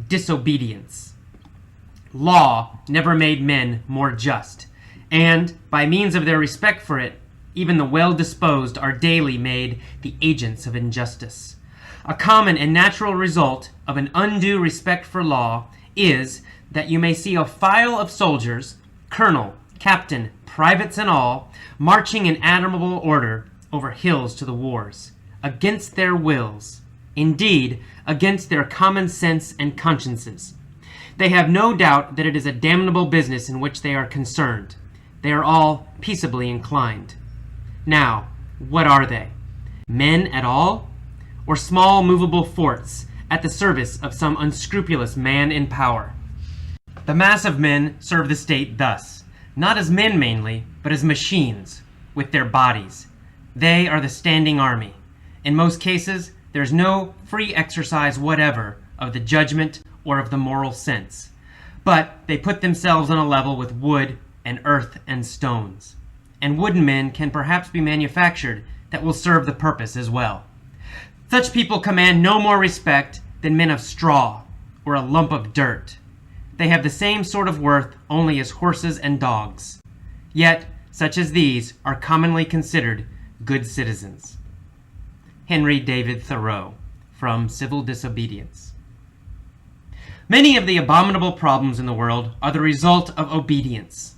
disobedience. Law never made men more just, and, by means of their respect for it, even the well-disposed are daily made the agents of injustice. A common and natural result of an undue respect for law is that you may see a file of soldiers, colonel, captain, privates and all, marching in admirable order over hills to the wars, against their wills, indeed, against their common sense and consciences. They have no doubt that it is a damnable business in which they are concerned. They are all peaceably inclined. Now, what are they? Men at all? Or small movable forts at the service of some unscrupulous man in power? The mass of men serve the state thus, not as men mainly, but as machines, with their bodies. They are the standing army. In most cases, there is no free exercise whatever of the judgment or of the moral sense, but they put themselves on a level with wood and earth and stones. And wooden men can perhaps be manufactured that will serve the purpose as well. Such people command no more respect than men of straw or a lump of dirt. They have the same sort of worth only as horses and dogs. Yet, such as these are commonly considered good citizens. Henry David Thoreau, from Civil Disobedience. Many of the abominable problems in the world are the result of obedience.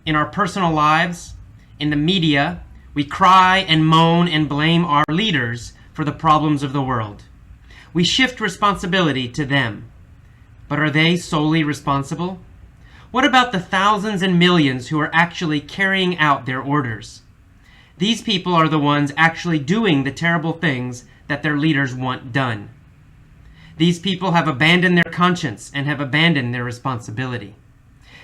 In our personal lives, in the media, we cry and moan and blame our leaders for the problems of the world. We shift responsibility to them. But are they solely responsible? What about the thousands and millions who are actually carrying out their orders? These people are the ones actually doing the terrible things that their leaders want done. These people have abandoned their conscience and have abandoned their responsibility.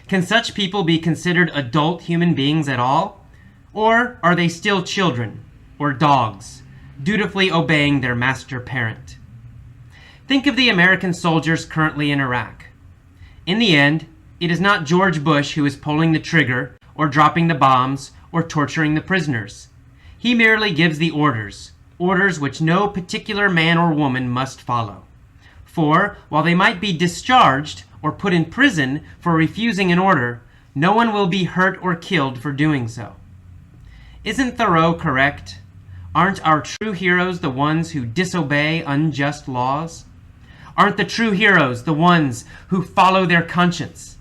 Can such people be considered adult human beings at all? Or are they still children or dogs, dutifully obeying their master parent? Think of the American soldiers currently in Iraq. In the end, it is not George Bush who is pulling the trigger or dropping the bombs or torturing the prisoners. He merely gives the orders, orders which no particular man or woman must follow. For, while they might be discharged or put in prison for refusing an order, no one will be hurt or killed for doing so. Isn't Thoreau correct? Aren't our true heroes the ones who disobey unjust laws? Aren't the true heroes the ones who follow their conscience?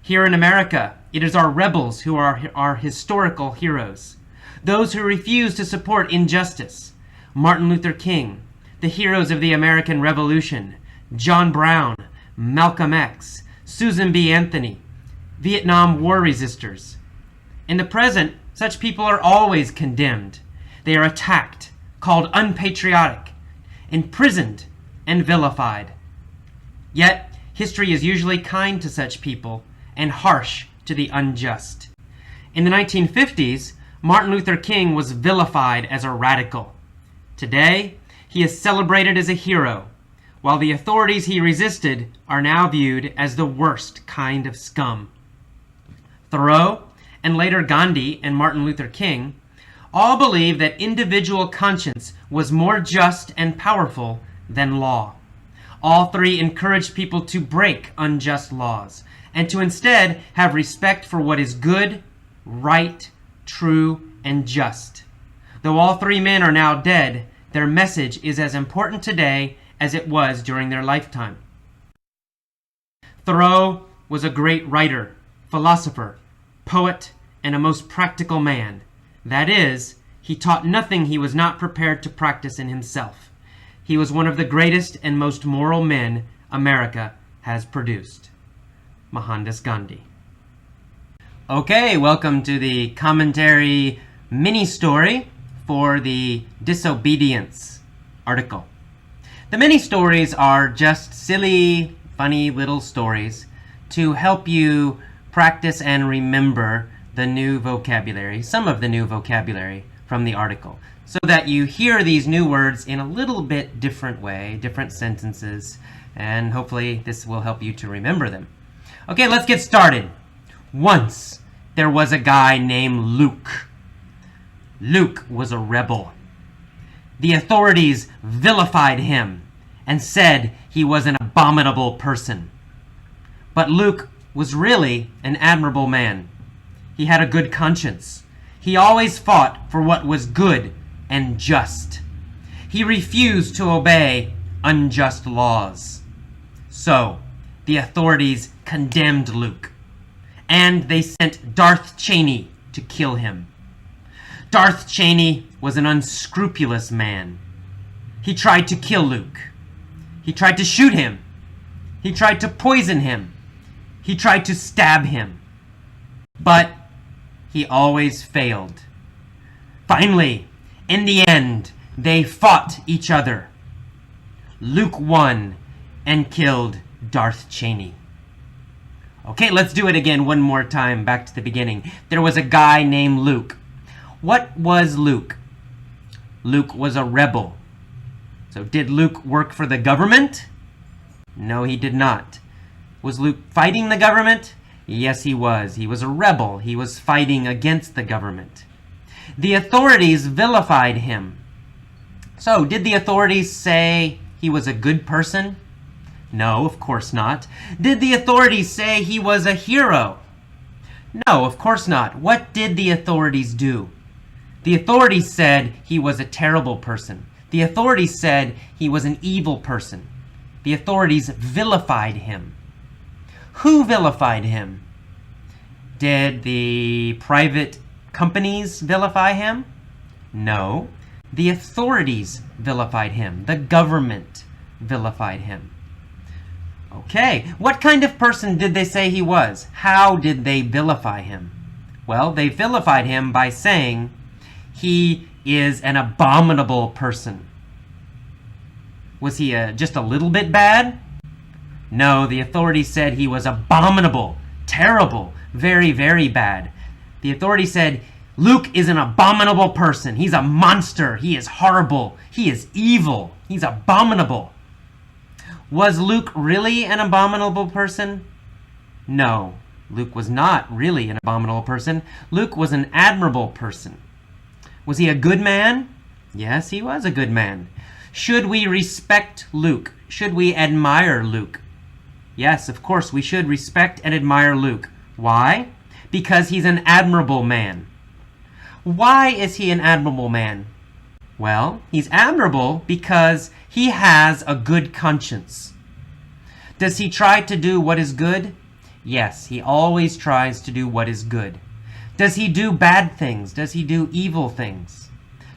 Here in America, it is our rebels who are our historical heroes. Those who refuse to support injustice. Martin Luther King, the heroes of the American Revolution, John Brown, Malcolm X, Susan B. Anthony, Vietnam War resistors. In the present, such people are always condemned. They are attacked, called unpatriotic, imprisoned, and vilified. Yet, history is usually kind to such people and harsh to the unjust. In the 1950s, Martin Luther King was vilified as a radical. Today, he is celebrated as a hero, while the authorities he resisted are now viewed as the worst kind of scum. Thoreau, and later Gandhi and Martin Luther King, all believed that individual conscience was more just and powerful than law. All three encouraged people to break unjust laws and to instead have respect for what is good, right, true, and just. Though all three men are now dead, their message is as important today as it was during their lifetime. Thoreau was a great writer, philosopher, poet, and a most practical man. That is, he taught nothing he was not prepared to practice in himself. He was one of the greatest and most moral men America has produced. Mohandas Gandhi. Okay, welcome to the commentary mini-story for the disobedience article. The mini-stories are just silly, funny little stories to help you practice and remember the new vocabulary, some of the new vocabulary from the article, so that you hear these new words in a little bit different way, different sentences, and hopefully this will help you to remember them. Okay, let's get started. Once there was a guy named Luke. Luke was a rebel. The authorities vilified him and said he was an abominable person. But Luke was really an admirable man. He had a good conscience. He always fought for what was good and just. He refused to obey unjust laws. So, the authorities condemned Luke, and they sent Darth Cheney to kill him. Darth Cheney was an unscrupulous man. He tried to kill Luke. He tried to shoot him. He tried to poison him. He tried to stab him. But he always failed. Finally, in the end, they fought each other. Luke won and killed Darth Cheney. Okay, let's do it again one more time, back to the beginning. There was a guy named Luke. What was Luke? Luke was a rebel. So did Luke work for the government? No, he did not. Was Luke fighting the government? Yes, he was. He was a rebel. He was fighting against the government. The authorities vilified him. So, did the authorities say he was a good person? No, of course not. Did the authorities say he was a hero? No, of course not. What did the authorities do? The authorities said he was a terrible person. The authorities said he was an evil person. The authorities vilified him. Who vilified him? Did the private companies vilify him? No. The authorities vilified him. The government vilified him. Okay, what kind of person did they say he was? How did they vilify him? Well, they vilified him by saying he is an abominable person. Was he just a little bit bad? No, the authorities said he was abominable, terrible, very, very bad. The authorities said, Luke is an abominable person. He's a monster. He is horrible. He is evil. He's abominable. Was Luke really an abominable person? No, Luke was not really an abominable person. Luke was an admirable person. Was he a good man? Yes, he was a good man. Should we respect Luke? Should we admire Luke? Yes, of course, we should respect and admire Luke. Why? Because he's an admirable man. Why is he an admirable man? Well, he's admirable because he has a good conscience. Does he try to do what is good? Yes, he always tries to do what is good. Does he do bad things? Does he do evil things?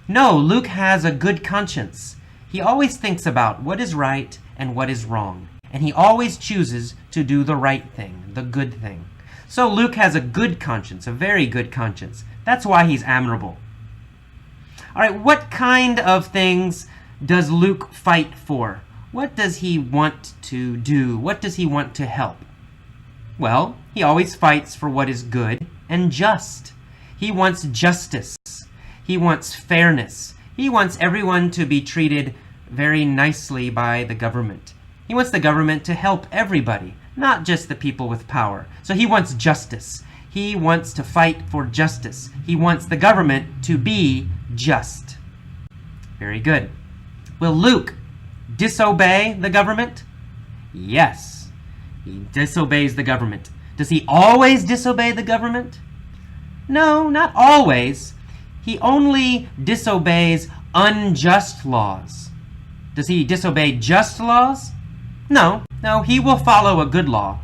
No, Luke has a good conscience. He always thinks about what is right and what is wrong. And he always chooses to do the right thing, the good thing. So Luke has a good conscience, a very good conscience. That's why he's admirable. All right, what kind of things does Luke fight for? What does he want to do? What does he want to help? Well, he always fights for what is good and just. He wants justice. He wants fairness. He wants everyone to be treated very nicely by the government. He wants the government to help everybody, not just the people with power. So he wants justice. He wants to fight for justice. He wants the government to be just. Very good. Will Luke disobey the government? Yes, he disobeys the government. Does he always disobey the government? No, not always. He only disobeys unjust laws. Does he disobey just laws? No, he will follow a good law,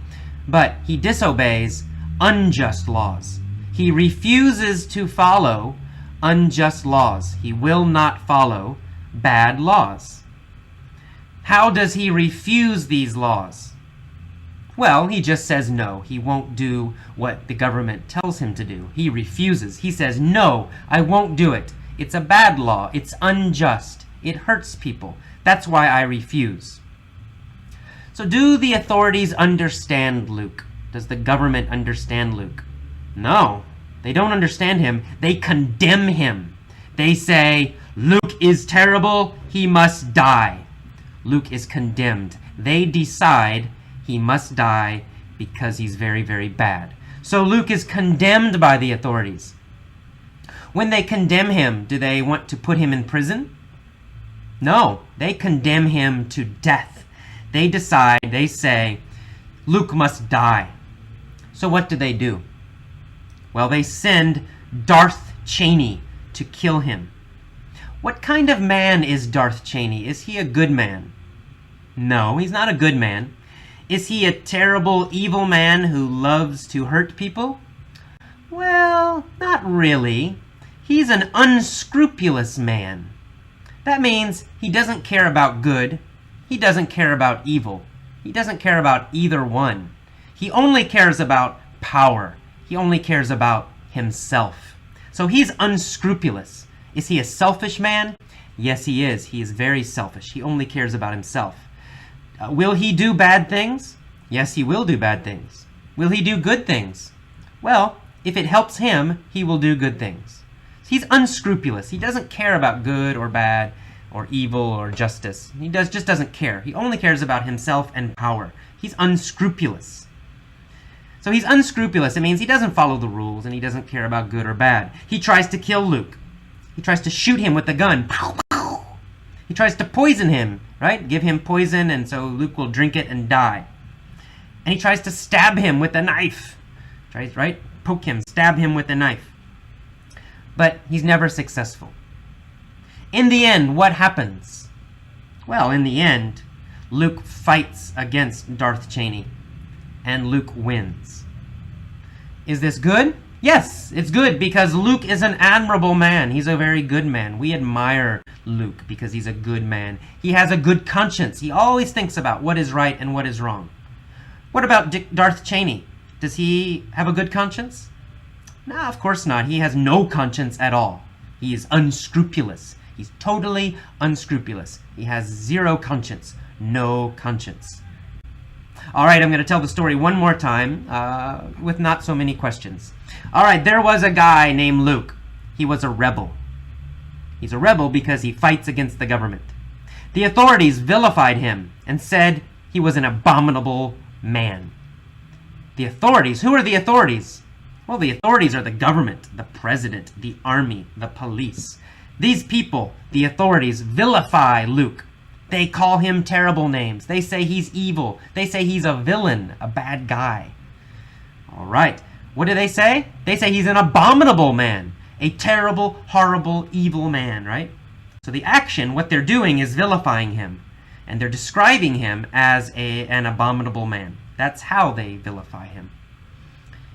but he disobeys unjust laws. He refuses to follow unjust laws. He will not follow bad laws. How does he refuse these laws? Well, he just says no. He won't do what the government tells him to do. He refuses. He says, no, I won't do it. It's a bad law. It's unjust. It hurts people. That's why I refuse. So do the authorities understand Luke? Does the government understand Luke? No, they don't understand him. They condemn him. They say, Luke is terrible. He must die. Luke is condemned. They decide he must die because he's very, very bad. So Luke is condemned by the authorities. When they condemn him, do they want to put him in prison? No, they condemn him to death. They say, Luke must die. So what do? Well, they send Darth Cheney to kill him. What kind of man is Darth Cheney? Is he a good man? No, he's not a good man. Is he a terrible, evil man who loves to hurt people? Well, not really. He's an unscrupulous man. That means he doesn't care about good. He doesn't care about evil. He doesn't care about either one. He only cares about power. He only cares about himself. So he's unscrupulous. Is he a selfish man? Yes, he is. He is very selfish. He only cares about himself. Will he do bad things? Yes, he will do bad things. Will he do good things? Well, if it helps him, he will do good things. He's unscrupulous. He doesn't care about good or bad or evil or justice. He just doesn't care. He only cares about himself and power. He's unscrupulous. So he's unscrupulous. It means he doesn't follow the rules and he doesn't care about good or bad. He tries to kill Luke. He tries to shoot him with a gun. He tries to poison him, right? Give him poison and so Luke will drink it and die. And he tries to stab him with a knife. Tries, right? Poke him, stab him with a knife. But he's never successful. In the end, what happens? Well, in the end, Luke fights against Darth Cheney, and Luke wins. Is this good? Yes, it's good because Luke is an admirable man. He's a very good man. We admire Luke because he's a good man. He has a good conscience. He always thinks about what is right and what is wrong. What about Darth Cheney? Does he have a good conscience? No, of course not. He has no conscience at all. He is unscrupulous. He's totally unscrupulous. He has zero conscience. No conscience. All right, I'm going to tell the story one more time with not so many questions. All right, there was a guy named Luke. He was a rebel. He's a rebel because he fights against the government. The authorities vilified him and said he was an abominable man. The authorities? Who are the authorities? Well, the authorities are the government, the president, the army, the police. These people, the authorities, vilify Luke. They call him terrible names. They say he's evil. They say he's a villain, a bad guy. All right. What do they say? They say he's an abominable man, a terrible, horrible, evil man, right? So the action, what they're doing is vilifying him, and they're describing him as an abominable man. That's how they vilify him.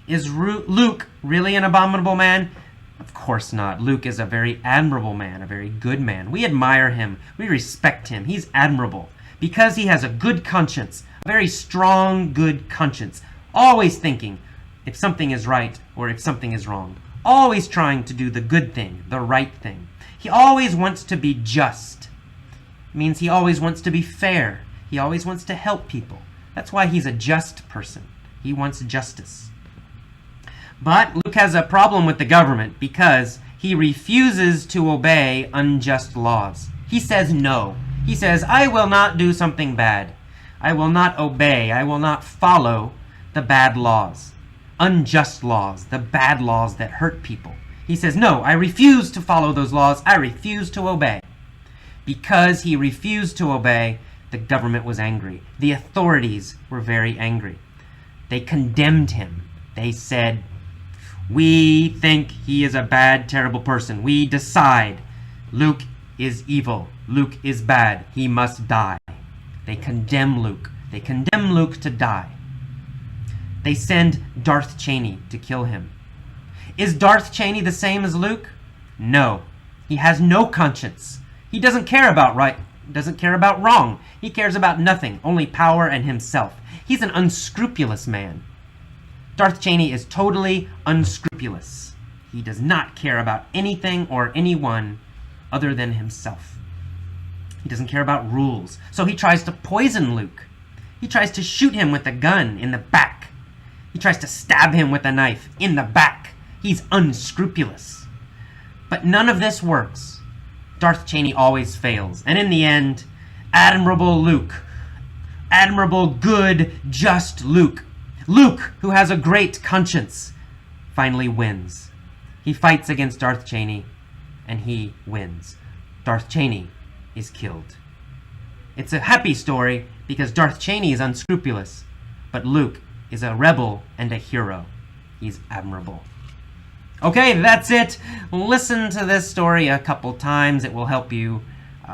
Is Luke really an abominable man? Of course not. Luke is a very admirable man, a very good man. We admire him. We respect him. He's admirable because he has a good conscience, a very strong, good conscience. Always thinking if something is right or if something is wrong. Always trying to do the good thing, the right thing. He always wants to be just. It means he always wants to be fair. He always wants to help people. That's why he's a just person. He wants justice. But Luke has a problem with the government because he refuses to obey unjust laws. He says no. He says, I will not do something bad. I will not obey. I will not follow the bad laws. Unjust laws, the bad laws that hurt people. He says, no, I refuse to follow those laws. I refuse to obey. Because he refused to obey, the government was angry. The authorities were very angry. They condemned him. They said, we think he is a bad, terrible person. We decide Luke is evil. Luke is bad. He must die. They condemn Luke. They condemn Luke to die. They send Darth Cheney to kill him. Is Darth Cheney the same as Luke? No. He has no conscience. He doesn't care about right, doesn't care about wrong. He cares about nothing, only power and himself. He's an unscrupulous man. Darth Cheney is totally unscrupulous. He does not care about anything or anyone other than himself. He doesn't care about rules. So he tries to poison Luke. He tries to shoot him with a gun in the back. He tries to stab him with a knife in the back. He's unscrupulous. But none of this works. Darth Cheney always fails. And in the end, admirable Luke, admirable, good, just Luke, Luke, who has a great conscience, finally wins. He fights against Darth Cheney, and he wins. Darth Cheney is killed. It's a happy story because Darth Cheney is unscrupulous, but Luke is a rebel and a hero. He's admirable. Okay, that's it. Listen to this story a couple times. It will help you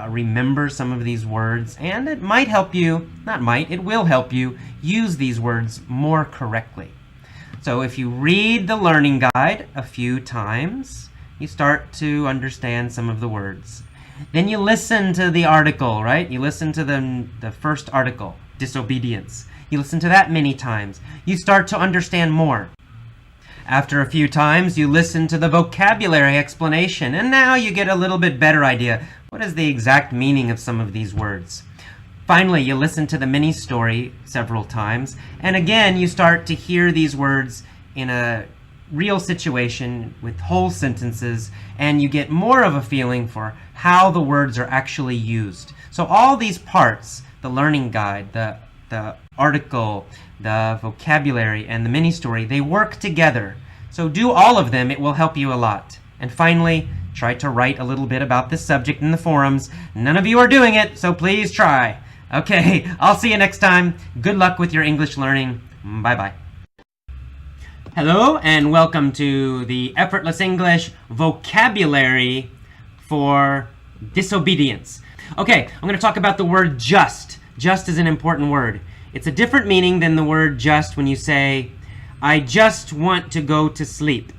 remember some of these words, and it might help you, it will help you use these words more correctly. So if you read the learning guide a few times, you start to understand some of the words. Then you listen to the article, right? You listen to the first article, disobedience. You listen to that many times. You start to understand more. After a few times, you listen to the vocabulary explanation, and now you get a little bit better idea. What is the exact meaning of some of these words? Finally, you listen to the mini story several times, and again, you start to hear these words in a real situation with whole sentences, and you get more of a feeling for how the words are actually used. So all these parts, the learning guide, the article, the vocabulary, and the mini story, they work together. So do all of them, it will help you a lot. And finally, try to write a little bit about this subject in the forums. None of you are doing it, so please try. Okay, I'll see you next time. Good luck with your English learning. Bye-bye. Hello, and welcome to the Effortless English vocabulary for disobedience. Okay, I'm going to talk about the word just. Just is an important word. It's a different meaning than the word just when you say, I just want to go to sleep.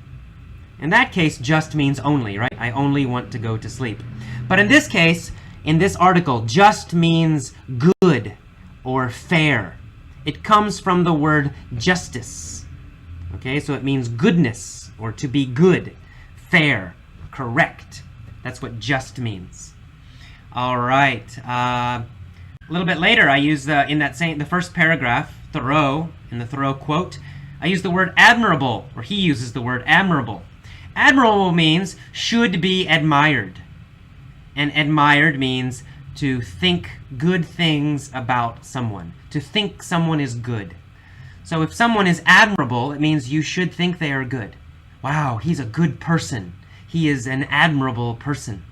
In that case, just means only, right? I only want to go to sleep. But in this case, in this article, just means good or fair. It comes from the word justice. Okay, so it means goodness or to be good, fair, correct. That's what just means. All right. A little bit later, I use the first paragraph, Thoreau, in the Thoreau quote, I use the word admirable, or he uses the word admirable. Admirable means should be admired. And admired means to think good things about someone, to think someone is good. So if someone is admirable, it means you should think they are good. Wow, he's a good person. He is an admirable person.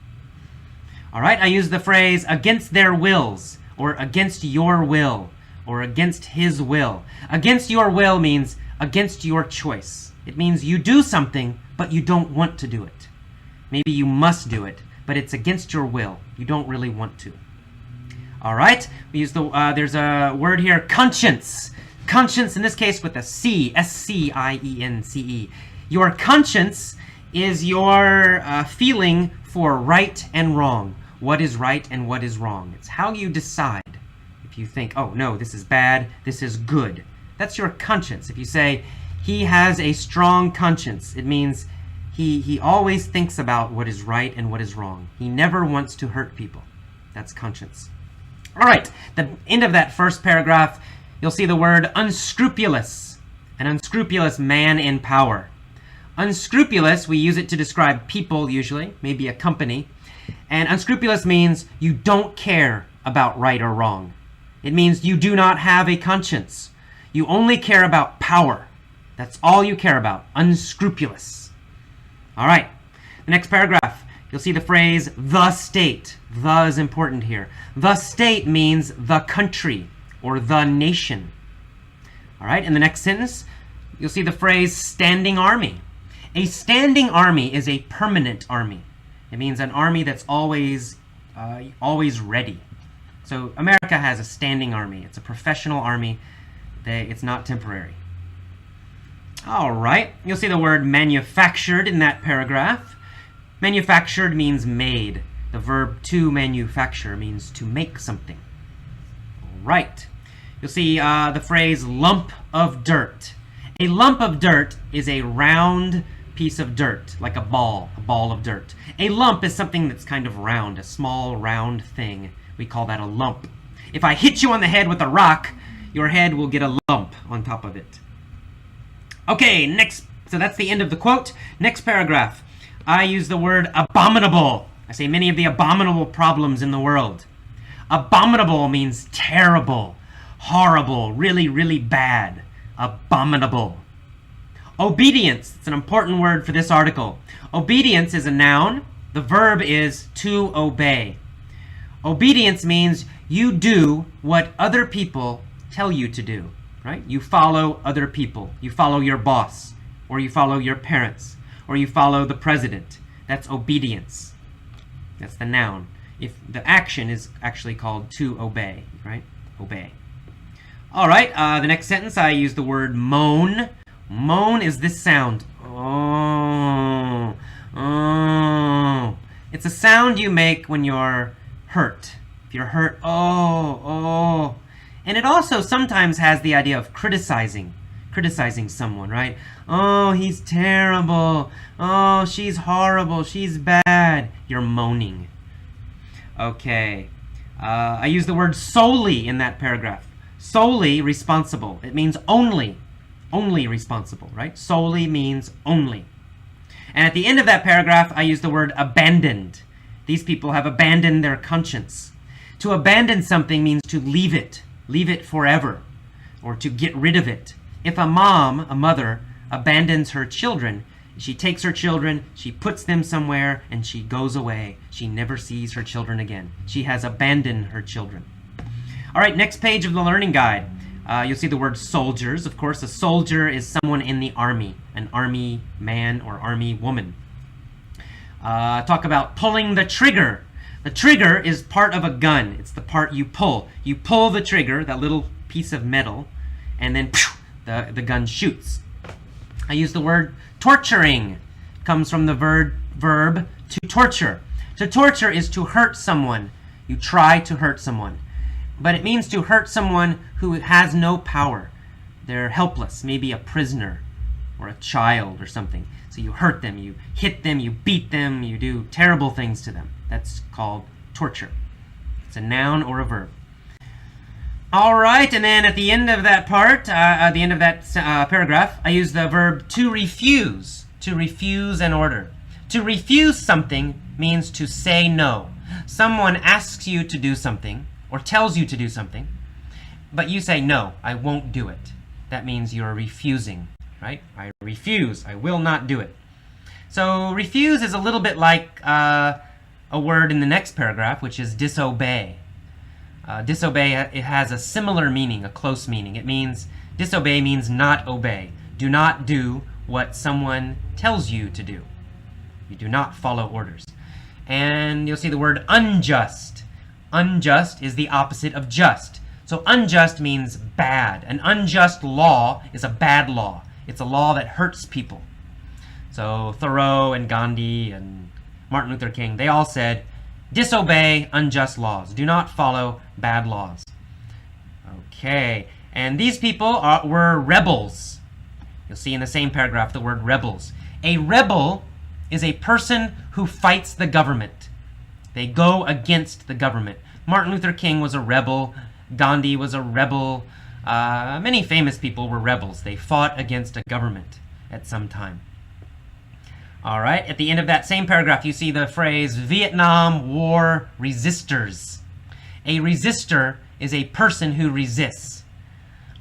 All right, I use the phrase against their wills, or against your will, or against his will. Against your will means against your choice. It means you do something, but you don't want to do it. Maybe you must do it, but it's against your will. You don't really want to. All right, we use there's a word here, conscience. Conscience, in this case with a C, S-C-I-E-N-C-E. Your conscience is your feeling for right and wrong. What is right and what is wrong. It's how you decide. If you think, oh no, this is bad, this is good. That's your conscience. If you say, he has a strong conscience, it means he always thinks about what is right and what is wrong. He never wants to hurt people. That's conscience. All right, the end of that first paragraph, you'll see the word unscrupulous. An unscrupulous man in power. Unscrupulous, we use it to describe people usually, maybe a company. And unscrupulous means you don't care about right or wrong. It means you do not have a conscience. You only care about power. That's all you care about. Unscrupulous. All right. The next paragraph, you'll see the phrase the state. The is important here. The state means the country or the nation. All right. In the next sentence, you'll see the phrase standing army. A standing army is a permanent army. It means an army that's always ready. So America has a standing army. It's a professional army. It's not temporary. All right. You'll see the word manufactured in that paragraph. Manufactured means made. The verb to manufacture means to make something. All right. You'll see the phrase lump of dirt. A lump of dirt is a round piece of dirt, like a ball of dirt. A lump is something that's kind of round, a small round thing. We call that a lump. If I hit you on the head with a rock, your head will get a lump on top of it. Okay, next, so that's the end of the quote. Next paragraph, I use the word abominable. I say many of the abominable problems in the world. Abominable means terrible, horrible, really, really bad. Abominable. Obedience, it's an important word for this article. Obedience is a noun. The verb is to obey. Obedience means you do what other people tell you to do, right? You follow other people. You follow your boss, or you follow your parents, or you follow the president. That's obedience. That's the noun. If the action is actually called to obey, right? Obey. All right, the next sentence, I use the word moan. Moan is this sound. Oh, oh. It's a sound you make when you're hurt. If you're hurt, oh, oh. And it also sometimes has the idea of criticizing someone, right? Oh, he's terrible. Oh, she's horrible. She's bad. You're moaning. Okay. I use the word solely in that paragraph. Solely responsible. It means only responsible, right? Solely means only. And at the end of that paragraph, I use the word abandoned. These people have abandoned their conscience. To abandon something means to leave it forever, or to get rid of it. If a mother, abandons her children, she takes her children, she puts them somewhere, and she goes away. She never sees her children again. She has abandoned her children. All right, next page of the learning guide. You'll see the word soldiers. Of course, a soldier is someone in the army, an army man or army woman. Talk about pulling the trigger. The trigger is part of a gun. It's the part you pull. You pull the trigger, that little piece of metal, and then the gun shoots. I use the word torturing. It comes from the verb to torture. To torture is to hurt someone. You try to hurt someone. But it means to hurt someone who has no power. They're helpless, maybe a prisoner or a child or something. So you hurt them, you hit them, you beat them, you do terrible things to them. That's called torture. It's a noun or a verb. All right, and then at the end of that part, at the end of that paragraph, I use the verb to refuse an order. To refuse something means to say no. Someone asks you to do something, or tells you to do something, but you say, no, I won't do it. That means you're refusing, right? I refuse. I will not do it. So refuse is a little bit like a word in the next paragraph, which is disobey. Disobey, it has a similar meaning, a close meaning. It means, disobey means not obey. Do not do what someone tells you to do. You do not follow orders. And you'll see the word unjust. Unjust is the opposite of just. So unjust means bad. An unjust law is a bad law. It's a law that hurts people. So Thoreau and Gandhi and Martin Luther King, they all said, disobey unjust laws. Do not follow bad laws. Okay, and these people were rebels. You'll see in the same paragraph the word rebels. A rebel is a person who fights the government. They go against the government. Martin Luther King was a rebel. Gandhi was a rebel. Many famous people were rebels. They fought against a government at some time. All right, at the end of that same paragraph, you see the phrase Vietnam War resistors. A resistor is a person who resists.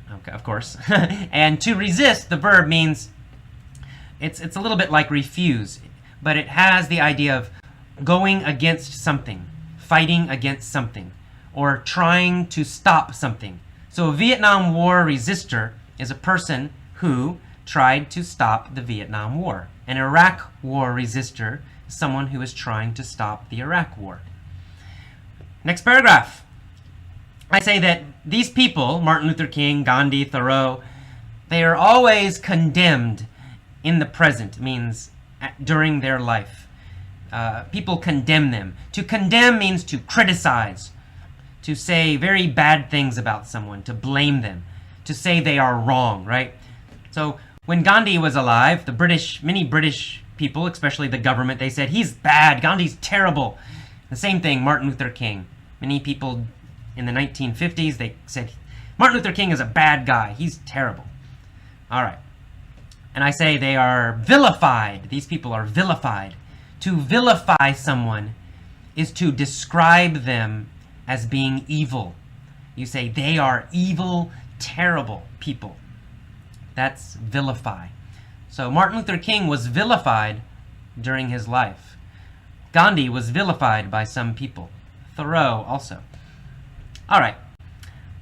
Okay, of course. And to resist, the verb means, it's a little bit like refuse, but it has the idea of going against something, fighting against something, or trying to stop something. So a Vietnam War resistor is a person who tried to stop the Vietnam War. An Iraq War resistor is someone who is trying to stop the Iraq War. Next paragraph. I say that these people, Martin Luther King, Gandhi, Thoreau, they are always condemned in the present, means during their life. People condemn them. To condemn means to criticize, to say very bad things about someone, to blame them, to say they are wrong, right? So when Gandhi was alive, many British people, especially the government, they said, he's bad, Gandhi's terrible. The same thing, Martin Luther King. Many people in the 1950s, they said, Martin Luther King is a bad guy, he's terrible. All right. And I say they are vilified. These people are vilified. To vilify someone is to describe them as being evil. You say they are evil, terrible people. That's vilify. So Martin Luther King was vilified during his life. Gandhi was vilified by some people. throw also. All right.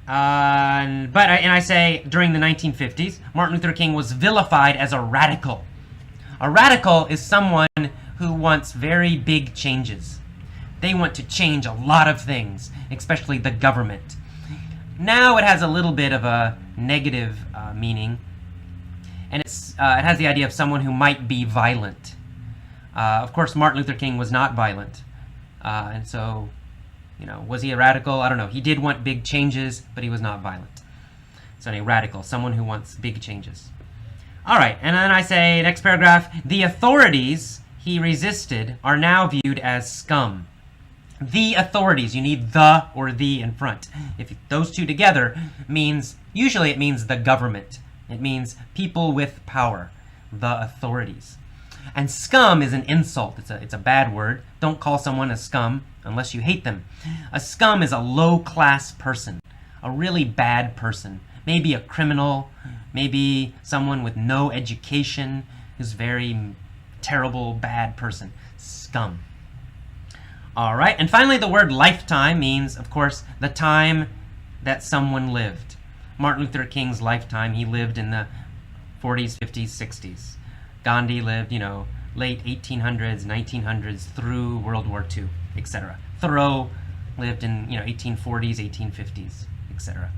I say during the 1950s, Martin Luther King was vilified as a radical. A radical is someone who wants very big changes. They want to change a lot of things, especially the government. Now it has a little bit of a negative meaning, and it has the idea of someone who might be violent. Of course, Martin Luther King was not violent, and so, was he a radical? I don't know. He did want big changes, but he was not violent. So a radical, someone who wants big changes. All right, and then I say, next paragraph, the authorities he resisted are now viewed as scum. The authorities, you need the or the in front. If those two together usually it means the government. It means people with power, the authorities. And scum is an insult. It's a bad word. Don't call someone a scum unless you hate them. A scum is a low-class person, a really bad person. Maybe a criminal, maybe someone with no education who's very terrible, bad person. Scum. All right, and finally the word lifetime means, of course, the time that someone lived. Martin Luther King's lifetime, he lived in the 40s, 50s, 60s. Gandhi lived, late 1800s, 1900s, through World War II, etc. Thoreau lived in, 1840s, 1850s, etc.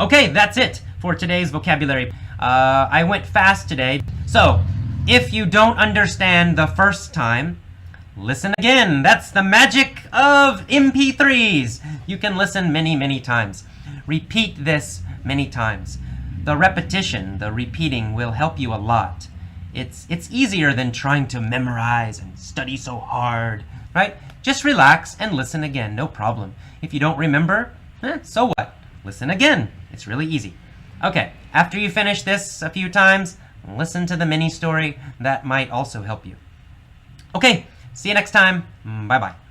Okay, that's it for today's vocabulary. I went fast today, so if you don't understand the first time, listen again. That's the magic of MP3s. You can listen many, many times. Repeat this many times. The repetition, the repeating will help you a lot. It's easier than trying to memorize and study so hard, right? Just relax and listen again, no problem. If you don't remember, so what? Listen again. It's really easy. Okay, after you finish this a few times, listen to the mini story. That might also help you. Okay, see you next time. Bye-bye.